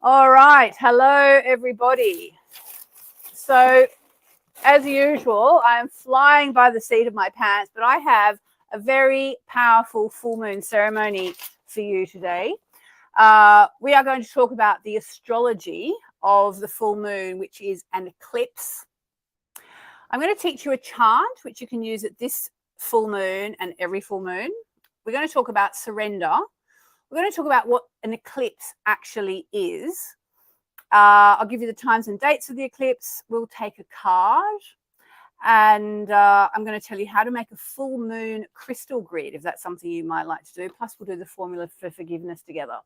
All right. Hello, everybody. So, as usual, I am flying by the seat of my pants, but I have a very powerful full moon ceremony for you today. We are going to talk about the astrology of the full moon, which is an eclipse. I'm going to teach you a chant, which you can use at this full moon and every full moon. We're going to talk about surrender. We're going to talk about what an eclipse actually is. I'll give you the times and dates of the eclipse. We'll take a card, and I'm going to tell you how to make a full moon crystal grid, if that's something you might like to do. Plus, we'll do the formula for forgiveness together.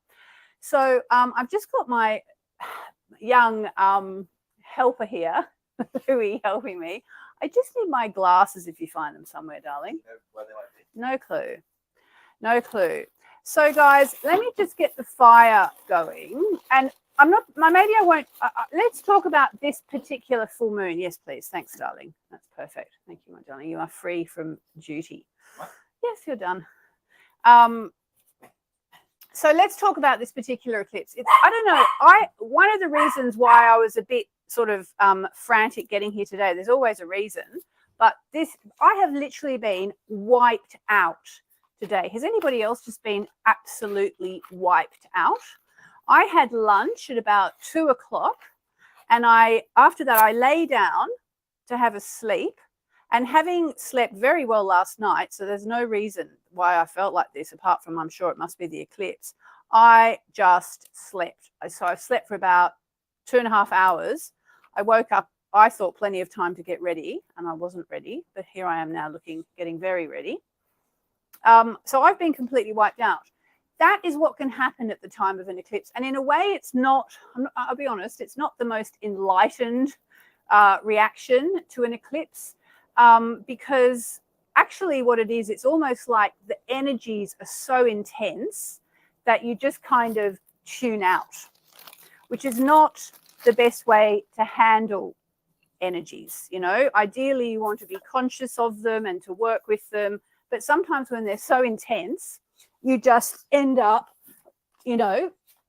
So I've just got my young helper here who is helping me. I just need my glasses if you find them somewhere, darling. No clue. No clue. So, guys, let me just get the fire going. And maybe I won't. Let's talk about this particular full moon. Yes, please. Thanks, darling. That's perfect. Thank you, my darling. You are free from duty. What? Yes, you're done. So let's talk about this particular eclipse. I don't know. One of the reasons why I was a bit sort of frantic getting here today, there's always a reason, but I have literally been wiped out today. Has anybody else just been absolutely wiped out? I had lunch at about 2 o'clock, and after that I lay down to have a sleep, and having slept very well last night, so there's no reason why I felt like this apart from I'm sure it must be the eclipse. I just slept. So I slept for about 2.5 hours. I woke up, I thought plenty of time to get ready, and I wasn't ready, but here I am now getting very ready. So I've been completely wiped out. That is what can happen at the time of an eclipse. And in a way, I'll be honest, it's not the most enlightened reaction to an eclipse, because actually what it is, it's almost like the energies are so intense that you just kind of tune out, which is not the best way to handle energies. You know, ideally you want to be conscious of them and to work with them. But sometimes when they're so intense, you just end up,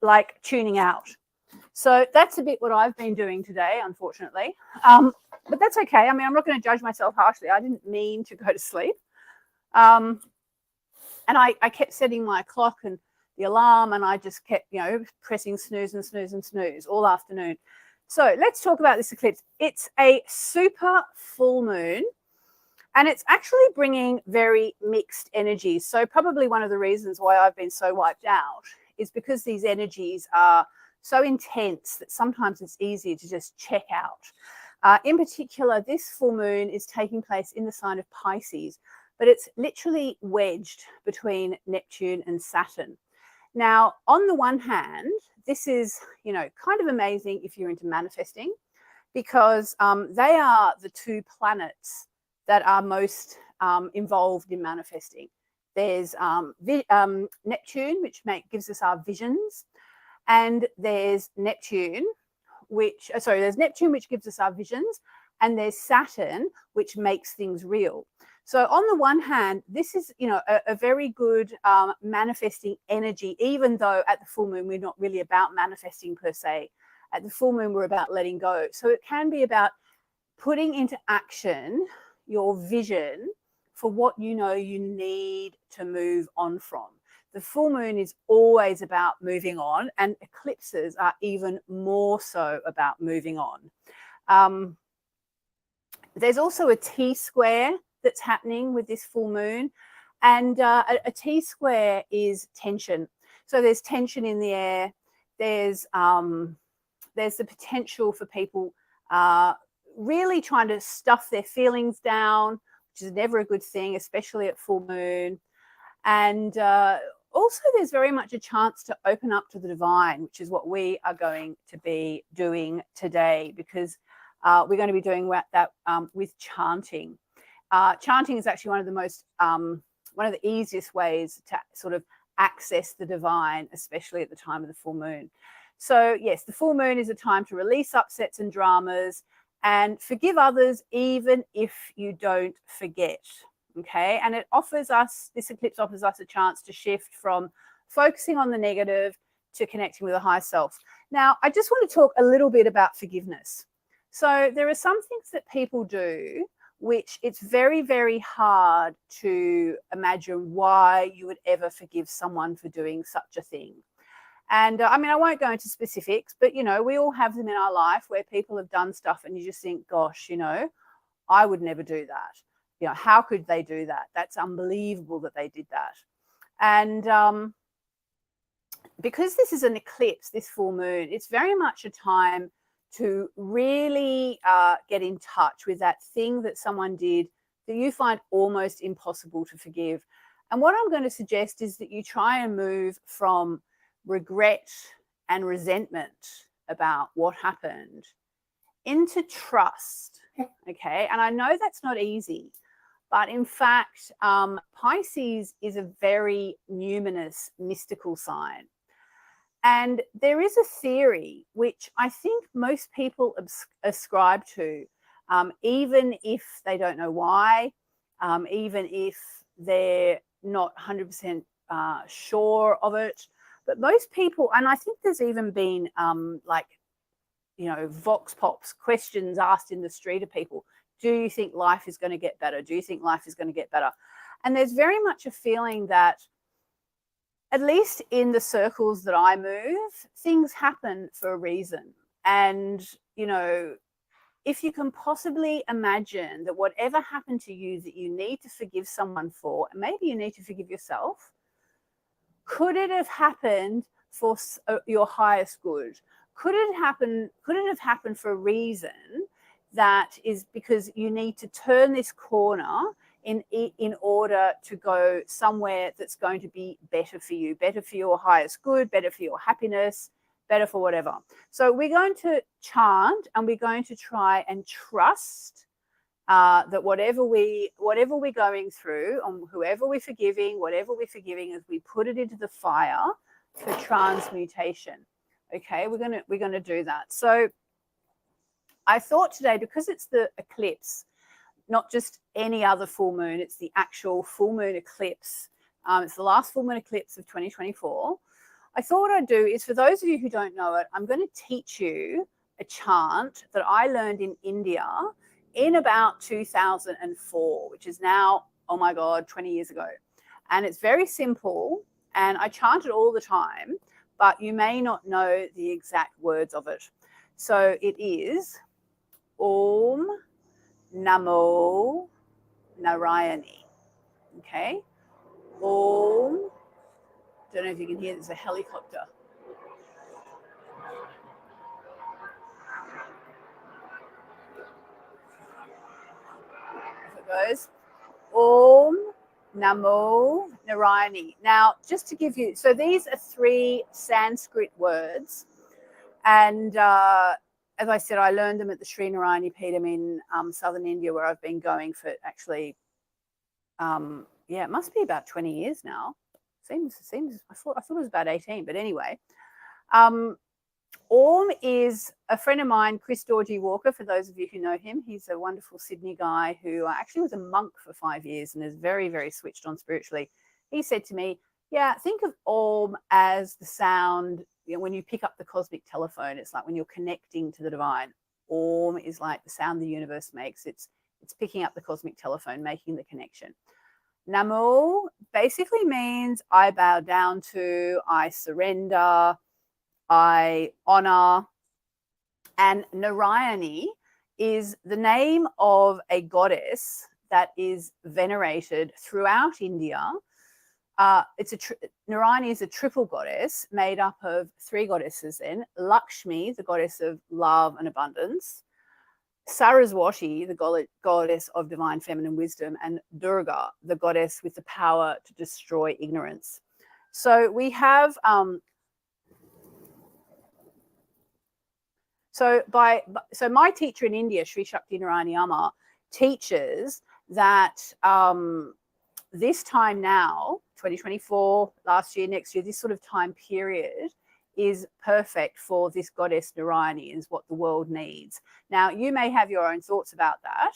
like tuning out. So that's a bit what I've been doing today, unfortunately. But that's okay. I mean, I'm not going to judge myself harshly. I didn't mean to go to sleep. And I kept setting my clock and the alarm, and I just kept, pressing snooze and snooze and snooze all afternoon. So let's talk about this eclipse. It's a super full moon. And it's actually bringing very mixed energies. So probably one of the reasons why I've been so wiped out is because these energies are so intense that sometimes it's easier to just check out. In particular, this full moon is taking place in the sign of Pisces, but it's literally wedged between Neptune and Saturn. Now, on the one hand, this is, kind of amazing if you're into manifesting, because they are the two planets that are most involved in manifesting. There's Neptune, which gives us our visions, and there's Neptune, which gives us our visions, and there's Saturn, which makes things real. So on the one hand, this is, a very good manifesting energy, even though at the full moon, we're not really about manifesting per se. At the full moon, we're about letting go. So it can be about putting into action your vision for what you need to move on from. The full moon is always about moving on, and eclipses are even more so about moving on. There's also a T-square that's happening with this full moon, and a T-square is tension. So there's tension in the air. There's the potential for people really trying to stuff their feelings down, which is never a good thing, especially at full moon. And also there's very much a chance to open up to the divine, which is what we are going to be doing today, because we're going to be doing that with chanting. Chanting is actually one of the easiest ways to sort of access the divine, especially at the time of the full moon. So yes, the full moon is a time to release upsets and dramas, and forgive others even if you don't forget, okay? And this eclipse offers us a chance to shift from focusing on the negative to connecting with the higher self. Now, I just want to talk a little bit about forgiveness. So there are some things that people do which it's very, very hard to imagine why you would ever forgive someone for doing such a thing. And I mean, I won't go into specifics, but, you know, we all have them in our life where people have done stuff and you just think, gosh, you know, I would never do that. You know, how could they do that? That's unbelievable that they did that. And because this is an eclipse, this full moon, it's very much a time to really get in touch with that thing that someone did that you find almost impossible to forgive. And what I'm going to suggest is that you try and move from regret and resentment about what happened into trust. Okay. And I know that's not easy, but in fact, Pisces is a very numinous, mystical sign. And there is a theory which I think most people ascribe to, even if they don't know why, even if they're not 100% sure of it. But most people, and I think there's even been like, you know, vox pops, questions asked in the street of people. Do you think life is going to get better? Do you think life is going to get better? And there's very much a feeling that, at least in the circles that I move, things happen for a reason. And, you know, if you can possibly imagine that whatever happened to you that you need to forgive someone for, and maybe you need to forgive yourself, could it have happened for your highest good? Could it have happened for a reason that is because you need to turn this corner in order to go somewhere that's going to be better for you, better for your highest good, better for your happiness, better for whatever. So we're going to chant and we're going to try and trust that whatever we're going through, whoever we're forgiving, whatever we're forgiving, as we put it into the fire for transmutation. Okay, we're gonna do that. So I thought today, because it's the eclipse, not just any other full moon, it's the actual full moon eclipse. It's the last full moon eclipse of 2024. I thought what I'd do is, for those of you who don't know it, I'm going to teach you a chant that I learned in India in about 2004, which is now, oh my God, 20 years ago. And it's very simple, and I chant it all the time, but you may not know the exact words of it. So it is Om Namo Narayani. Okay. Om. Don't know if you can hear, there's a helicopter. If it goes. Om Namo Narayani. Now, just to give you, so these are 3 Sanskrit words. And as I said, I learned them at the Sri Narayani Peetham in southern India, where I've been going for actually, it must be about 20 years now. Seems. I thought it was about 18, but anyway. Orm is a friend of mine, Chris Dorji Walker, for those of you who know him. He's a wonderful Sydney guy who actually was a monk for 5 years and is very, very switched on spiritually. He said to me, yeah, think of Orm as the sound, you know, when you pick up the cosmic telephone, it's like when you're connecting to the divine. Orm is like the sound the universe makes. It's picking up the cosmic telephone, making the connection. Namo basically means I bow down to, I surrender, I honor. And Narayani is the name of a goddess that is venerated throughout India. Narayani is a triple goddess made up of 3 goddesses then. Lakshmi, the goddess of love and abundance. Saraswati, the goddess of divine feminine wisdom, and Durga, the goddess with the power to destroy ignorance. So we have so my teacher in India, Sri Shakti Narayani Amma, teaches that this time now, 2024, last year, next year, this sort of time period is perfect for this goddess Narayani, is what the world needs. Now, you may have your own thoughts about that,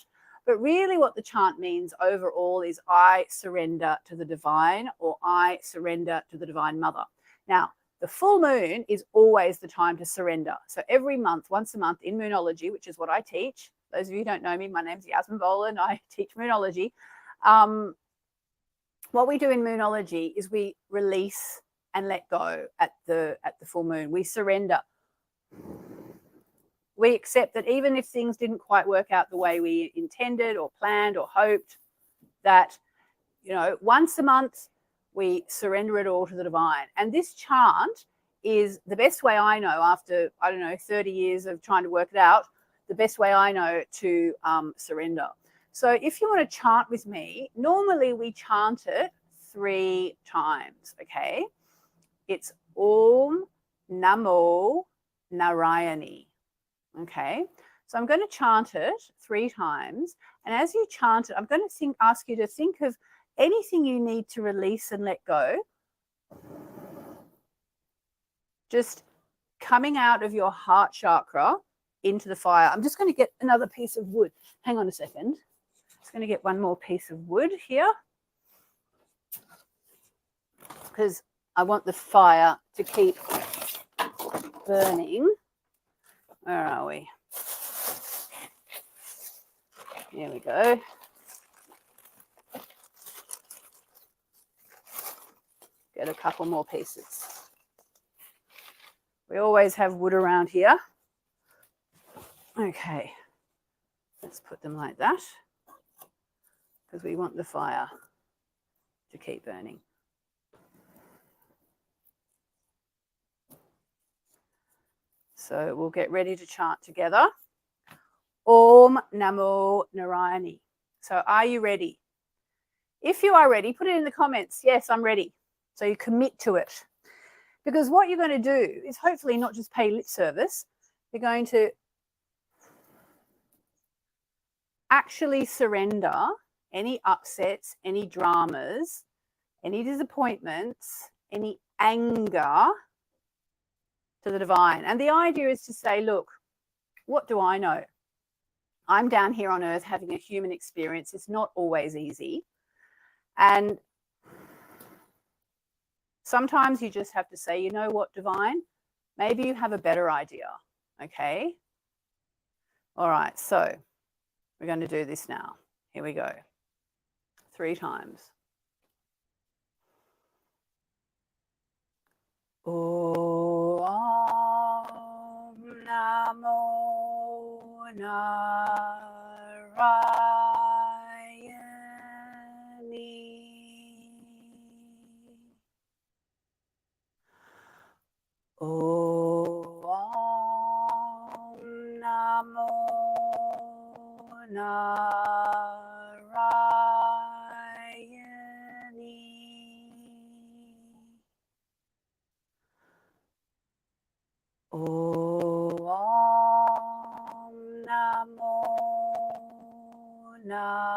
but really what the chant means overall is I surrender to the divine, or I surrender to the divine mother. Now, The full moon is always the time to surrender. So every month, once a month in Moonology, which is what I teach. Those of you who don't know me, my name's Yasmin Boland. I teach Moonology. What we do in Moonology is we release and let go at the full moon. We surrender. We accept that even if things didn't quite work out the way we intended or planned or hoped, that, you know, once a month we surrender it all to the divine. And this chant is the best way I know, after, I don't know, 30 years of trying to work it out, the best way I know to surrender. So if you want to chant with me, normally we chant it 3 times, okay? It's Om Namo Narayani, okay? So I'm going to chant it 3 times. And as you chant it, I'm going to ask you to think of anything you need to release and let go, just coming out of your heart chakra into the fire. I'm just going to get another piece of wood. Hang on a second. Just going to get one more piece of wood here, because I want the fire to keep burning. Where are we? Here we go. Get a couple more pieces. We always have wood around here. Okay, let's put them like that, because we want the fire to keep burning. So we'll get ready to chant together. Om Namo Narayani. So are you ready? If you are ready, put it in the comments. Yes, I'm ready. So you commit to it. Because what you're going to do is hopefully not just pay lip service. You're going to actually surrender any upsets, any dramas, any disappointments, any anger to the divine. And the idea is to say, look, what do I know? I'm down here on earth having a human experience. It's not always easy. And sometimes you just have to say, you know what, divine? Maybe you have a better idea, okay? All right, so we're going to do this now. Here we go. 3 times. Om Namo Narayani. Om Namo Narayani. Om Namo Narayani.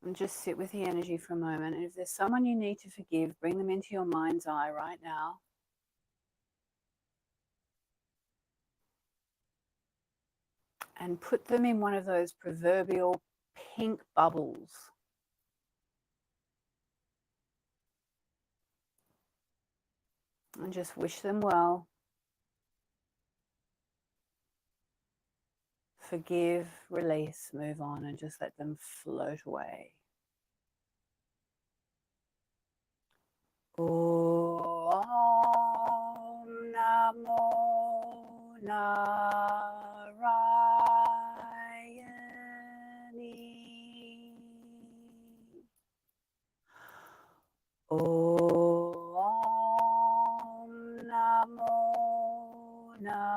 And just sit with the energy for a moment. And if there's someone you need to forgive, bring them into your mind's eye right now. And put them in one of those proverbial pink bubbles. And just wish them well. Forgive, release, move on, and just let them float away. Om Namo Narayani. Om Namo Narayani.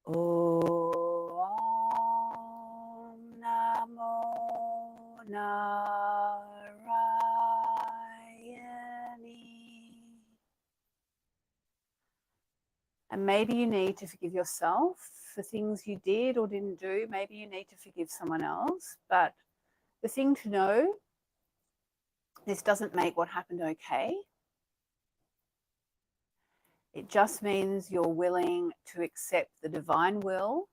Om Namo Narayani. And maybe you need to forgive yourself for things you did or didn't do. Maybe you need to forgive someone else. But the thing to know, this doesn't make what happened okay. It just means you're willing to accept the divine will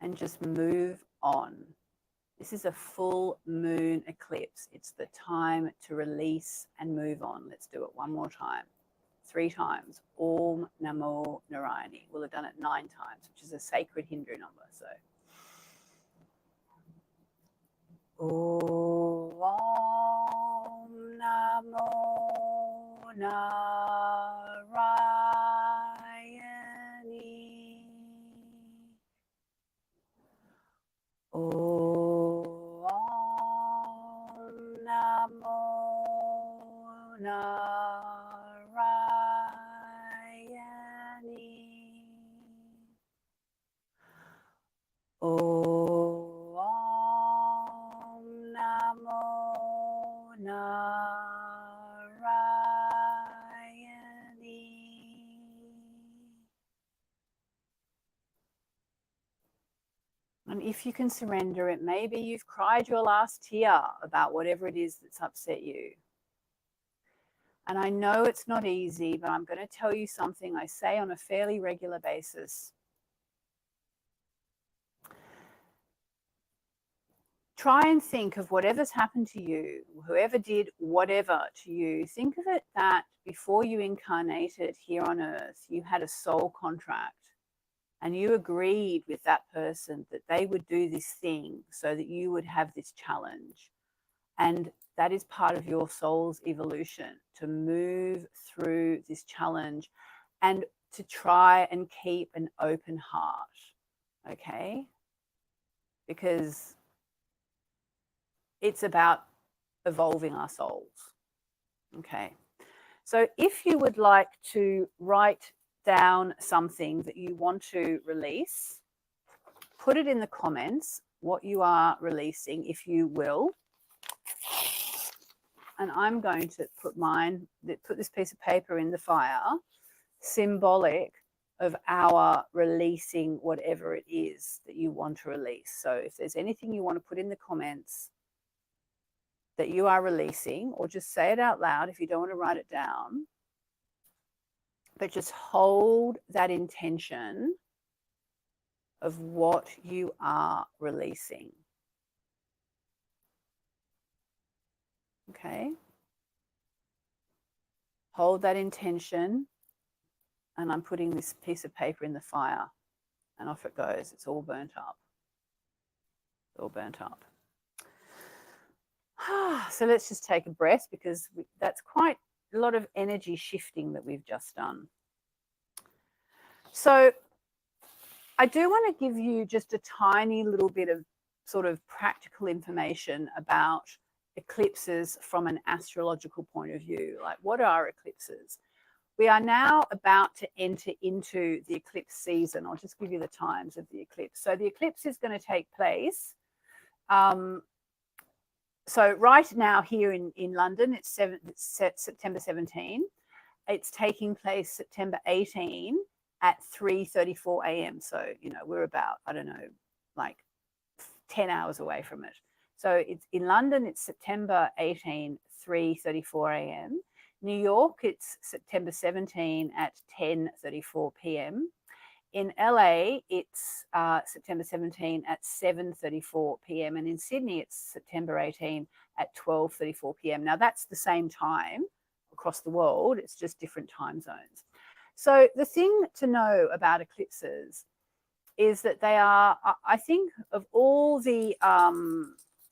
and just move on. This is a full moon eclipse. It's the time to release and move on. Let's do it one more time. 3 times. Om Namo Narayani. We'll have done it 9 times, which is a sacred Hindu number. So, Om Namo Narayani. Om Namo Narayani. Om Namo Narayani. And if you can surrender it, maybe you've cried your last tear about whatever it is that's upset you. And I know it's not easy, but I'm going to tell you something I say on a fairly regular basis. Try and think of whatever's happened to you, whoever did whatever to you. Think of it that before you incarnated here on earth, you had a soul contract. And you agreed with that person that they would do this thing so that you would have this challenge. And that is part of your soul's evolution, to move through this challenge and to try and keep an open heart, okay? Because it's about evolving our souls, okay? So if you would like to write down something that you want to release, put it in the comments what you are releasing, if you will. And I'm going to put this piece of paper in the fire, symbolic of our releasing whatever it is that you want to release. So if there's anything you want to put in the comments that you are releasing, or just say it out loud if you don't want to write it down, but just hold that intention of what you are releasing. Okay? Hold that intention, and I'm putting this piece of paper in the fire, and off it goes. It's all burnt up. It's all burnt up. So let's just take a breath, because that's quite a lot of energy shifting that we've just done. So I do want to give you just a tiny little bit of sort of practical information about eclipses from an astrological point of view. Like, what are eclipses? We are now about to enter into the eclipse season. I'll just give you the times of the eclipse. So the eclipse is going to take place. So right now here in London, it's September 17. It's taking place September 18 at 3:34 a.m. So, you know, we're about, I don't know, like 10 hours away from it. So it's in London, it's September 18, 3:34 a.m. New York, it's September 17 at 10:34 p.m. In LA, it's September 17 at 7:34 p.m. And in Sydney, it's September 18 at 12:34 p.m. Now, that's the same time across the world. It's just different time zones. So the thing to know about eclipses is that they are, I think, of all the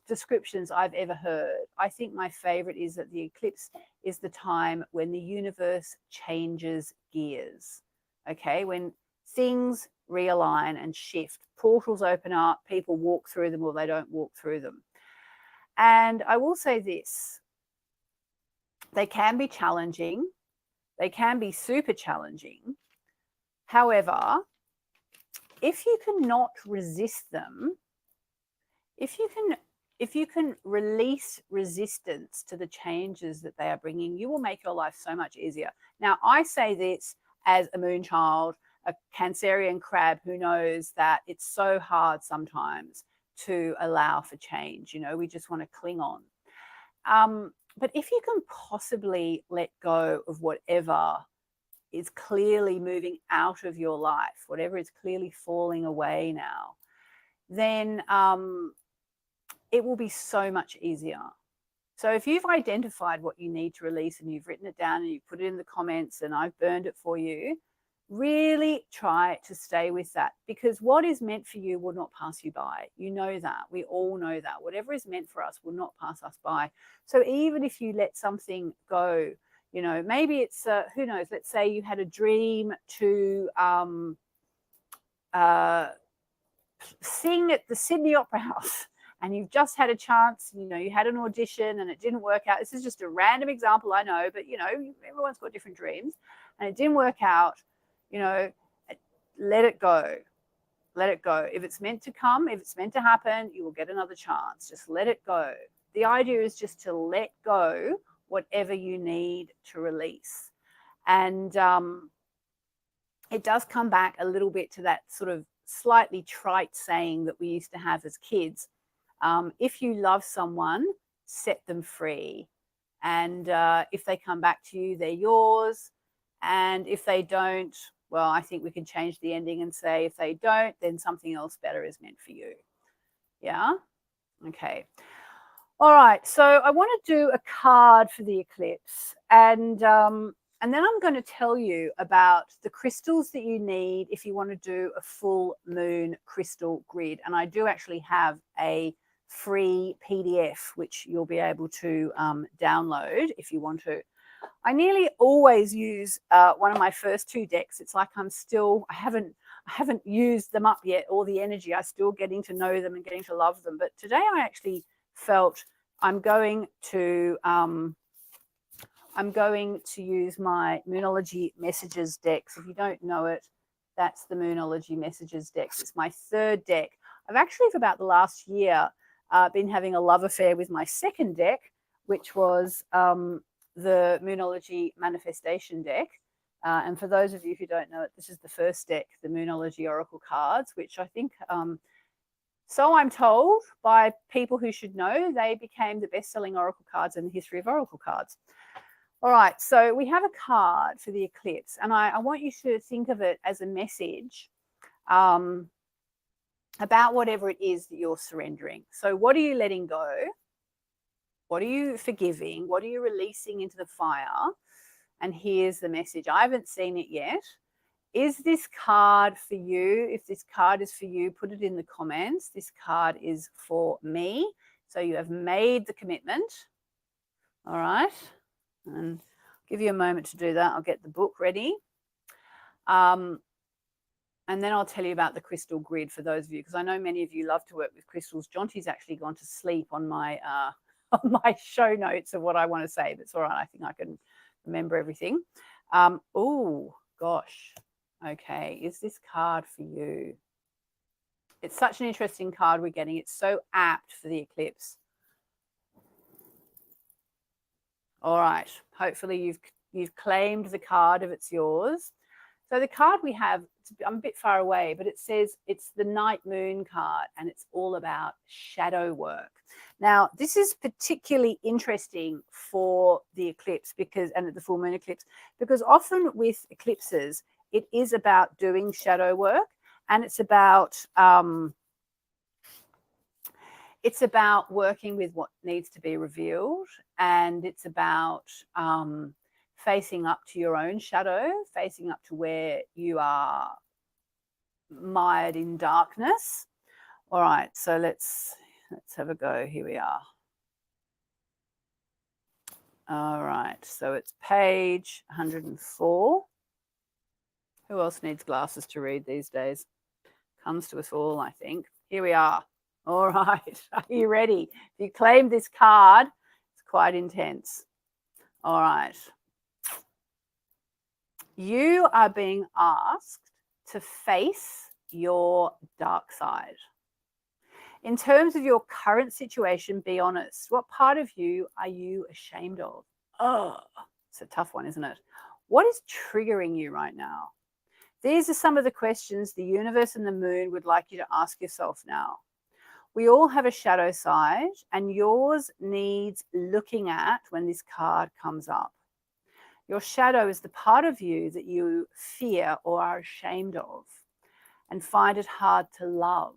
descriptions I've ever heard, I think my favorite is that the eclipse is the time when the universe changes gears, okay? When things realign and shift, portals open up, people walk through them or they don't walk through them. And I will say this, they can be challenging, they can be super challenging. However, if you cannot resist them, if you can release resistance to the changes that they are bringing, you will make your life so much easier. Now, I say this as a moon child, a Cancerian crab who knows that it's so hard sometimes to allow for change. You know, we just want to cling on. But if you can possibly let go of whatever is clearly moving out of your life, whatever is clearly falling away now, then it will be so much easier. So if you've identified what you need to release and you've written it down and you put it in the comments and I've burned it for you, really try to stay with that, because what is meant for you will not pass you by. You know that. We all know that. Whatever is meant for us will not pass us by. So even if you let something go, you know, maybe it's, who knows, let's say you had a dream to sing at the Sydney Opera House, and you've just had a chance, you know, you had an audition and it didn't work out. This is just a random example, I know, but, you know, everyone's got different dreams, and it didn't work out. You know, let it go. Let it go. If it's meant to come, if it's meant to happen, you will get another chance. Just let it go. The idea is just to let go whatever you need to release. And it does come back a little bit to that sort of slightly trite saying that we used to have as kids. If you love someone, set them free. And if they come back to you, they're yours. And if they don't, well, I think we can change the ending and say, if they don't, then something else better is meant for you. Yeah? Okay. All right. So I want to do a card for the eclipse. And then I'm going to tell you about the crystals that you need if you want to do a full moon crystal grid. And I do actually have a free PDF, which you'll be able to download if you want to. I nearly always use one of my first two decks. It's like I haven't used them up yet, all the energy. I'm still getting to know them and getting to love them. But today I actually felt I'm going to use my Moonology Messages deck. So if you don't know it, that's the Moonology Messages deck. It's my third deck. I've actually, for about the last year, been having a love affair with my second deck, which was the Moonology Manifestation deck. And for those of you who don't know it, this is the first deck, the Moonology Oracle cards, which I think, so I'm told by people who should know, they became the best-selling Oracle cards in the history of Oracle cards. All right, so we have a card for the eclipse, and I want you to think of it as a message about whatever it is that you're surrendering. So what are you letting go? What are you forgiving? What are you releasing into the fire? And here's the message. I haven't seen it yet. Is this card for you? If this card is for you, put it in the comments. This card is for me. So you have made the commitment. All right. And I'll give you a moment to do that. I'll get the book ready. And then I'll tell you about the crystal grid for those of you, because I know many of you love to work with crystals. Jonty's actually gone to sleep on my on my show notes of what I want to say, but it's all right. I think I can remember everything. Oh, gosh. Okay, is this card for you? It's such an interesting card we're getting. It's so apt for the eclipse. All right, hopefully you've claimed the card if it's yours. So the card we have, I'm a bit far away, but it says it's the Night Moon card, and it's all about shadow work. Now, this is particularly interesting for the eclipse and the full moon eclipse, because often with eclipses, it is about doing shadow work, and it's about working with what needs to be revealed, and it's about facing up to your own shadow, facing up to where you are mired in darkness. All right, so let's have a go. Here we are. All right, so it's page 104. Who else needs glasses to read these days? Comes to us all, I think. Here we are. All right, are you ready? If you claim this card, it's quite intense. All right. You are being asked to face your dark side. In terms of your current situation, be honest. What part of you are you ashamed of? Oh, it's a tough one, isn't it? What is triggering you right now? These are some of the questions the universe and the moon would like you to ask yourself now. We all have a shadow side, and yours needs looking at when this card comes up. Your shadow is the part of you that you fear or are ashamed of and find it hard to love.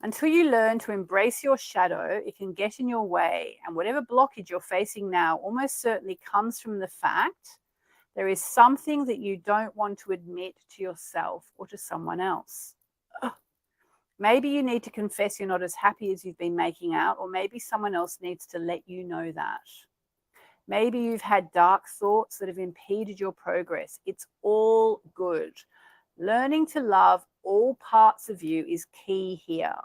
Until you learn to embrace your shadow, it can get in your way, and whatever blockage you're facing now almost certainly comes from the fact there is something that you don't want to admit to yourself or to someone else. Maybe you need to confess you're not as happy as you've been making out, or maybe someone else needs to let you know that. Maybe you've had dark thoughts that have impeded your progress. It's all good. Learning to love all parts of you is key here.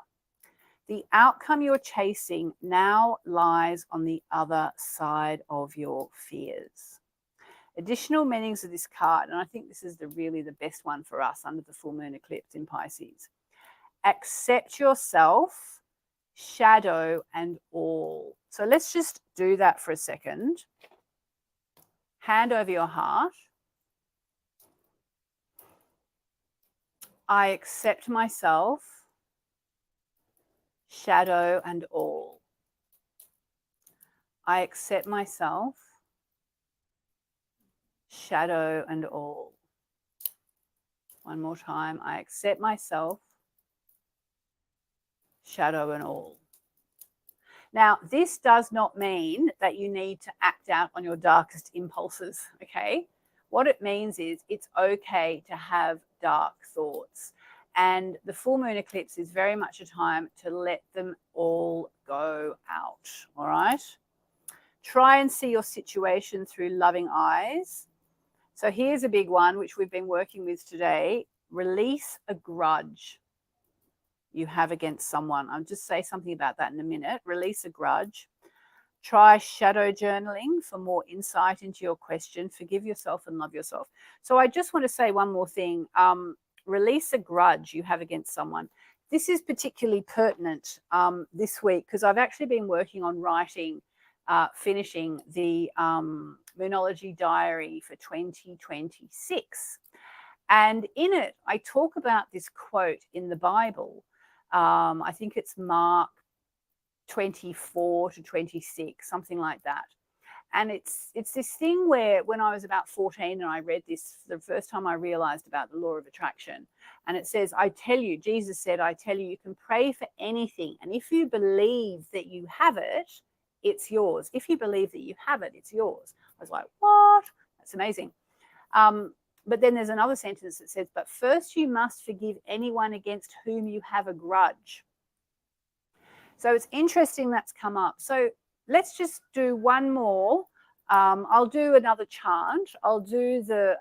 The outcome you're chasing now lies on the other side of your fears. Additional meanings of this card, and I think this is really the best one for us under the full moon eclipse in Pisces. Accept yourself, shadow and all. So let's just do that for a second. Hand over your heart. I accept myself, shadow and all. I accept myself, shadow and all. One more time. I accept myself, shadow and all. Now, this does not mean that you need to act out on your darkest impulses, okay? What it means is it's okay to have dark thoughts. And the full moon eclipse is very much a time to let them all go out, all right? Try and see your situation through loving eyes. So here's a big one, which we've been working with today. Release a grudge you have against someone. I'll just say something about that in a minute. Release a grudge. Try shadow journaling for more insight into your question. Forgive yourself and love yourself. So I just want to say one more thing. Release a grudge you have against someone. This is particularly pertinent this week because I've actually been working on writing, finishing the Moonology diary for 2026. And in it, I talk about this quote in the Bible. I think it's Mark 24 to 26, something like that. And it's this thing where when I was about 14 and I read this, the first time I realized about the law of attraction. And it says, I tell you, Jesus said, I tell you, you can pray for anything. And if you believe that you have it, it's yours. If you believe that you have it, it's yours. I was like, what? That's amazing. But then there's another sentence that says, but first you must forgive anyone against whom you have a grudge. So it's interesting that's come up. So let's just do one more. I'll do another chant. I'll do the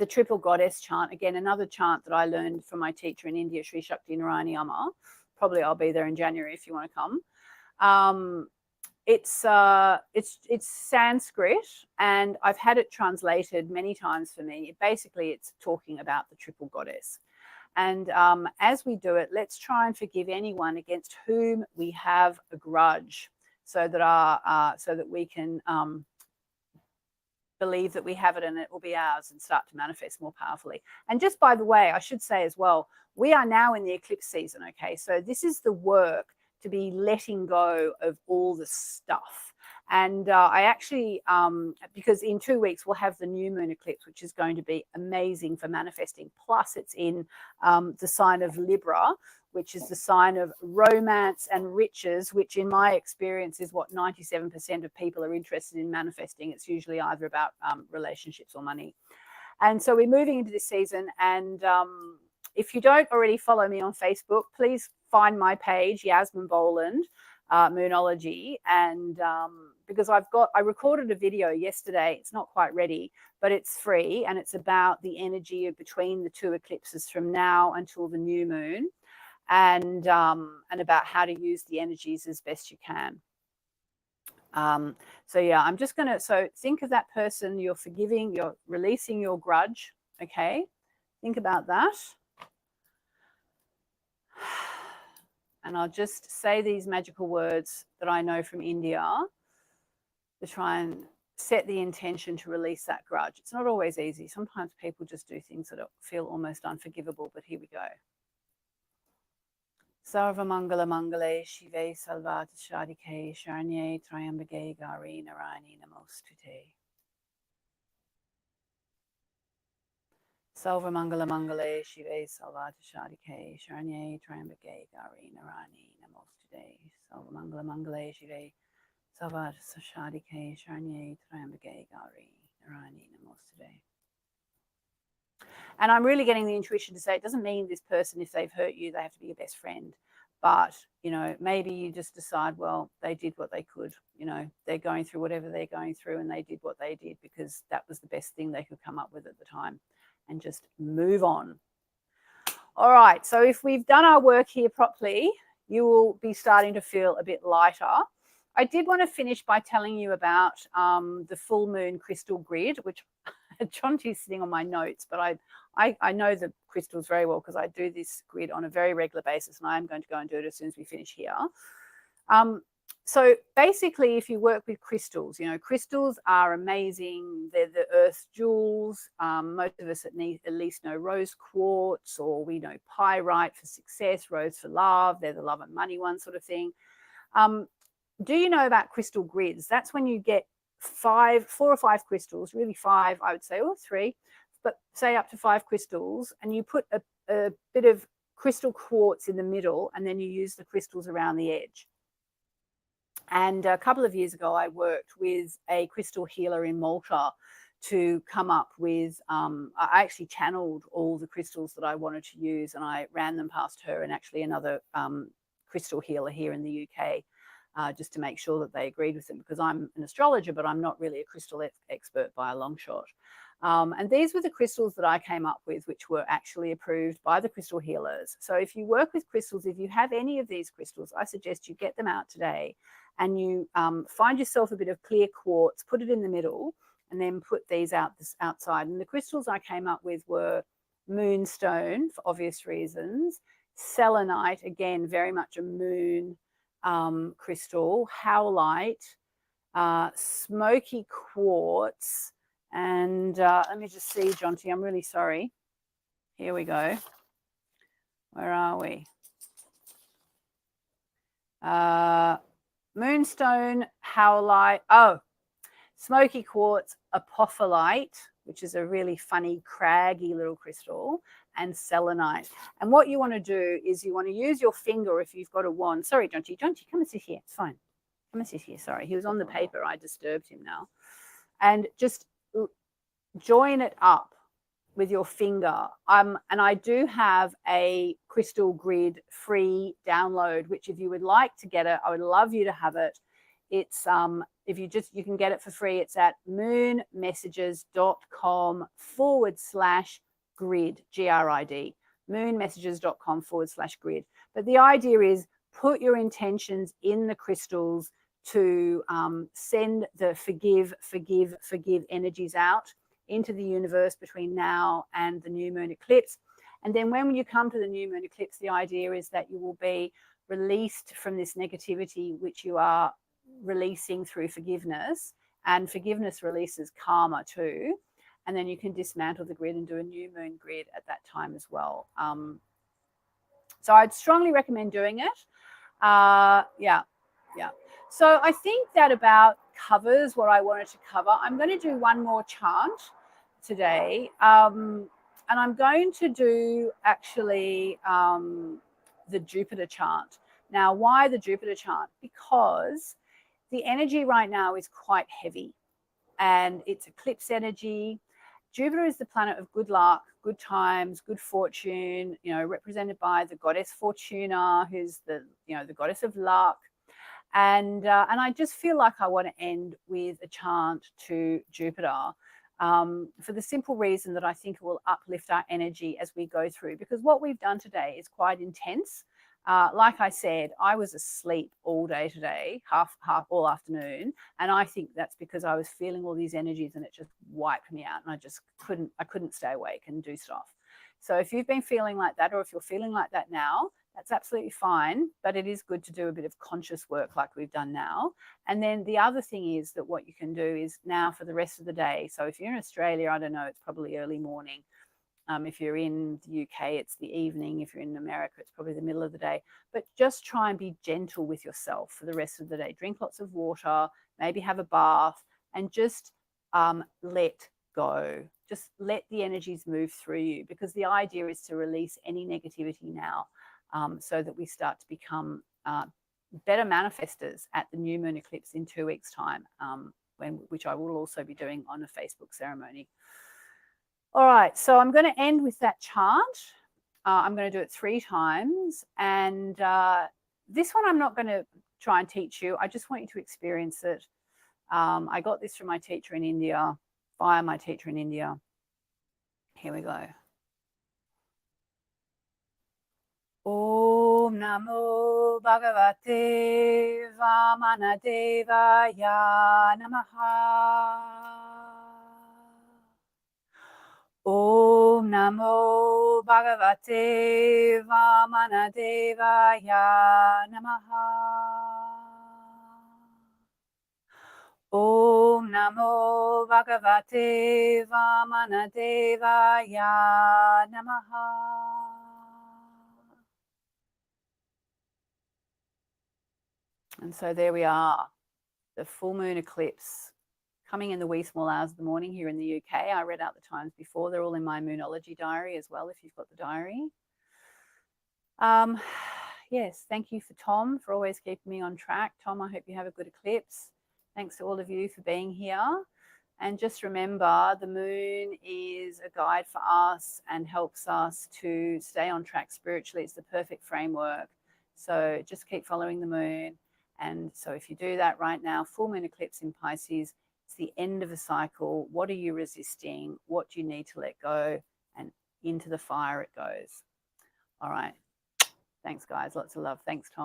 triple goddess chant. Again, another chant that I learned from my teacher in India, Sri Shakti Narayani Amma. Probably I'll be there in January if you want to come. It's Sanskrit, and I've had it translated many times for me. Basically, it's talking about the triple goddess. And as we do it, let's try and forgive anyone against whom we have a grudge, so that we can believe that we have it and it will be ours and start to manifest more powerfully. And just by the way, I should say as well, we are now in the eclipse season, okay? So this is the work to be letting go of all the stuff. And I actually, because in 2 weeks we'll have the new moon eclipse, which is going to be amazing for manifesting. Plus it's in the sign of Libra, which is the sign of romance and riches, which in my experience is what 97% of people are interested in manifesting. It's usually either about relationships or money. And so we're moving into this season. And if you don't already follow me on Facebook, please find my page, Yasmin Boland, Moonology. And because I recorded a video yesterday, it's not quite ready, but it's free. And it's about the energy between the two eclipses from now until the new moon. And about how to use the energies as best you can. So yeah, I'm just going to, so think of that person you're forgiving, you're releasing your grudge, okay? Think about that. And I'll just say these magical words that I know from India to try and set the intention to release that grudge. It's not always easy. Sometimes people just do things that feel almost unforgivable, but here we go. Sarva Mangala Mangale Shive Salvat Shadike Sharnye Triambage Gari Narani Namostute. Salva Mangala Mangale Shive Salvat Shadike Sharnye Triambage Gari Narani Namostute. Salva Mangala Mangale Shive Salvat Shadike Sharnye Triambage Gari Narani Namostute. And I'm really getting the intuition to say it doesn't mean this person, if they've hurt you, they have to be your best friend. But, you know, maybe you just decide, well, they did what they could. You know, they're going through whatever they're going through and they did what they did because that was the best thing they could come up with at the time, and just move on. All right. So if we've done our work here properly, you will be starting to feel a bit lighter. I did want to finish by telling you about the full moon crystal grid, which Chanti's sitting on my notes, but I know the crystals very well because I do this grid on a very regular basis, and I am going to go and do it as soon as we finish here. So basically, if you work with crystals, you know, crystals are amazing. They're the earth's jewels. Most of us at least know rose quartz, or we know pyrite for success, rose for love. They're the love and money one sort of thing. Do you know about crystal grids? That's when you get 4 or 5 crystals, really 5, I would say, or 3, but say up to 5 crystals, and you put a bit of crystal quartz in the middle, and then you use the crystals around the edge. And a couple of years ago, I worked with a crystal healer in Malta to come up with, I actually channeled all the crystals that I wanted to use, and I ran them past her and actually another crystal healer here in the UK. Just to make sure that they agreed with them, because I'm an astrologer, but I'm not really a crystal expert by a long shot. And these were the crystals that I came up with, which were actually approved by the crystal healers. So if you work with crystals, if you have any of these crystals, I suggest you get them out today and you find yourself a bit of clear quartz, put it in the middle, and then put these outside. And the crystals I came up with were moonstone, for obvious reasons, selenite, again, very much a moon crystal, howlite, smoky quartz, and let me just see, Jonty, I'm really sorry. Here we go. Where are we? Moonstone, howlite, smoky quartz, apophyllite, which is a really funny, craggy little crystal, and selenite. And what you want to do is you want to use your finger if you've got a wand. Sorry, Jonty, come and sit here. It's fine. Come and sit here. Sorry, he was on the paper. I disturbed him now. And just join it up with your finger. And I do have a crystal grid free download, which if you would like to get it, I would love you to have it. It's if you can get it for free. It's at moonmessages.com/grid, GRID, moonmessages.com/grid. But the idea is put your intentions in the crystals to send the forgive energies out into the universe between now and the new moon eclipse. And then when you come to the new moon eclipse, the idea is that you will be released from this negativity, which you are releasing through forgiveness, and forgiveness releases karma too. And then you can dismantle the grid and do a new moon grid at that time as well. So I'd strongly recommend doing it. Yeah. So I think that about covers what I wanted to cover. I'm going to do one more chant today. And I'm going to do actually the Jupiter chant. Now, why the Jupiter chant? Because the energy right now is quite heavy and it's eclipse energy. Jupiter is the planet of good luck, good times, good fortune, you know, represented by the goddess Fortuna, who's the goddess of luck. And I just feel like I want to end with a chant to Jupiter for the simple reason that I think it will uplift our energy as we go through, because what we've done today is quite intense. Like I said, I was asleep all day today, half all afternoon, and I think that's because I was feeling all these energies and it just wiped me out, and I couldn't stay awake and do stuff. So if you've been feeling like that, or if you're feeling like that now, that's absolutely fine, but it is good to do a bit of conscious work like we've done now. And then the other thing is that what you can do is now for the rest of the day. So if you're in Australia, I don't know, it's probably early morning. If you're in the UK, it's the evening. If you're in America, it's probably the middle of the day. But just try and be gentle with yourself for the rest of the day. Drink lots of water, maybe have a bath, and just let go. Just let the energies move through you, because the idea is to release any negativity now, so that we start to become better manifestors at the new moon eclipse in 2 weeks' time, which I will also be doing on a Facebook ceremony. All right, so I'm going to end with that chant. I'm going to do it 3 times. And this one I'm not going to try and teach you. I just want you to experience it. I got this from my teacher in India, via my teacher in India. Here we go. Om Namo Bhagavate Vamanadevaya Namaha. Om Namo Bhagavate Vamanadevaya Namaha. Om Namo Bhagavate Vamanadevaya Namaha. And so there we are, the full moon eclipse coming in the wee small hours of the morning here in the UK. I read out the times before. They're all in my Moonology diary as well, if you've got the diary. Yes, thank you for Tom for always keeping me on track. Tom, I hope you have a good eclipse. Thanks to all of you for being here. And just remember, the moon is a guide for us and helps us to stay on track spiritually. It's the perfect framework. So just keep following the moon. And so if you do that right now, full moon eclipse in Pisces, it's the end of a cycle. What are you resisting? What do you need to let go? And into the fire it goes. All right. Thanks, guys. Lots of love. Thanks, Tom.